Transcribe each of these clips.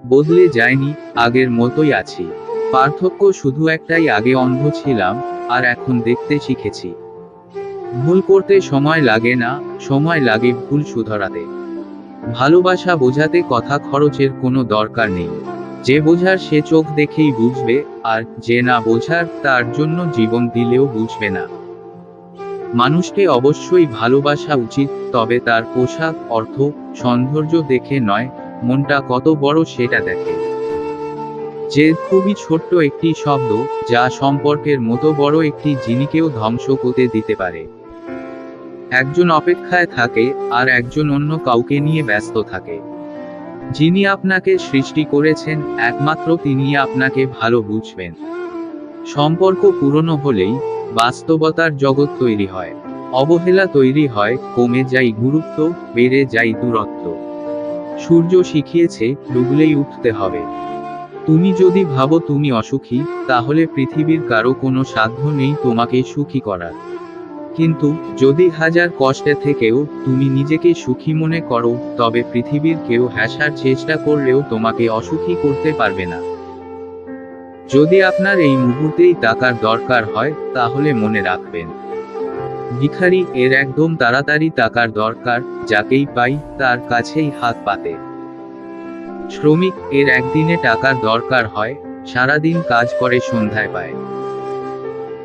বদলে যায়নি, আগের মতোই আছি। পার্থক্য শুধু একটাই, আগে অন্ধ ছিলাম, আর এখন দেখতে শিখেছি। ভুল করতে সময় লাগে না, সময় লাগে ভুল শুধরাতে। ভালোবাসা বোঝাতে কথা খরচের কোনো দরকার নেই। যে বোঝার সে চোখ দেখেই বুঝবে, আর যে না বোঝার তার জন্য জীবন দিলেও বুঝবে না। মানুষকে অবশ্যই ভালোবাসা উচিত, তবে তার পোশাক, অর্থ, সৌন্দর্য দেখে নয়, মনটা কত বড় সেটা দেখে। যে খুবই ছোট্ট একটি শব্দ, যা সম্পর্কের মতো বড় একটি জিনিসকেও ধ্বংস করতে দিতে পারে। একজন অপেক্ষায় থাকে, আর একজন অন্য কাউকে নিয়ে ব্যস্ত থাকে। যিনি আপনাকে সৃষ্টি করেছেন, একমাত্র তিনিই আপনাকে ভালো বুঝবেন। সম্পর্ক পুরনো হলেই বাস্তবতার জগৎ তৈরি হয়। অবহেলা তৈরি হয়, কমে যায় গুরুত্ব, বেড়ে যায় দূরত্ব। সূর্য শিখিয়েছে, ডুবলেই উঠতে হবে। তুমি যদি ভাবো তুমি অসুখী, তাহলে পৃথিবীর কারো কোনো সাধ্য নেই তোমাকে সুখী করার। কিন্তু যদি হাজার কষ্টে থেকেও তুমি নিজেকে সুখী মনে করো, তবে পৃথিবীর কেউ হাসার চেষ্টা করলেও তোমাকে অসুখী করতে পারবে না। যদি আপনার এই মুহূর্তেই টাকার দরকার হয়, তাহলে মনে রাখবেন, ভিখারি এর একদম তাড়াতাড়ি টাকার দরকার, যাকেই পাই তার কাছেই হাত পাতে। শ্রমিক এর একদিনে টাকার দরকার হয়, সারাদিন কাজ করে সন্ধ্যায় পায়।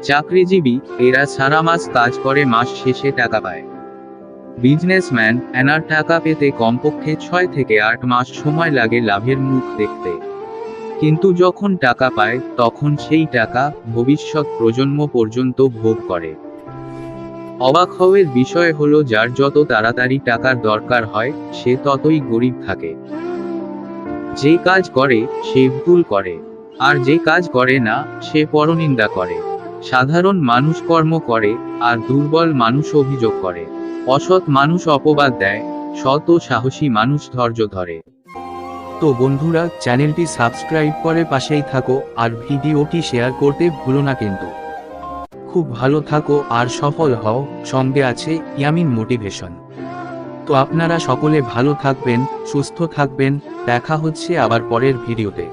চাকরিজীবী এরা সারা মাস কাজ করে মাস শেষে টাকা পায়। বিজনেসম্যান এনার টাকা পেতে কমপক্ষে 6 থেকে 8 মাস সময় লাগে লাভের মুখ দেখতে। কিন্তু যখন টাকা পায়, তখন সেই টাকা ভবিষ্যৎ প্রজন্ম পর্যন্ত ভোগ করে। অবাক হওয়ার বিষয় হলো, যার যত তাড়াতাড়ি টাকার দরকার হয়, সে ততই গরিব থাকে। যে কাজ করে সে ভুল করে, আর যে কাজ করে না সে পরনিন্দা করে। সাধারণ মানুষ কর্ম করে, আর দুর্বল মানুষ অভিযোগ করে। অসৎ মানুষ অপবাদ দেয়, সৎ ও সাহসী মানুষ ধৈর্য ধরে। তো বন্ধুরা, চ্যানেলটি সাবস্ক্রাইব করে পাশেই থাকো, আর ভিডিওটি শেয়ার করতে ভুলো না কিন্তু। খুব ভালো থাকো আর সফল হও। সঙ্গে আছে ইয়ামিন মোটিভেশন। তো আপনারা সকলে ভালো থাকবেন, সুস্থ থাকবেন। দেখা হচ্ছে আবার পরের ভিডিওতে।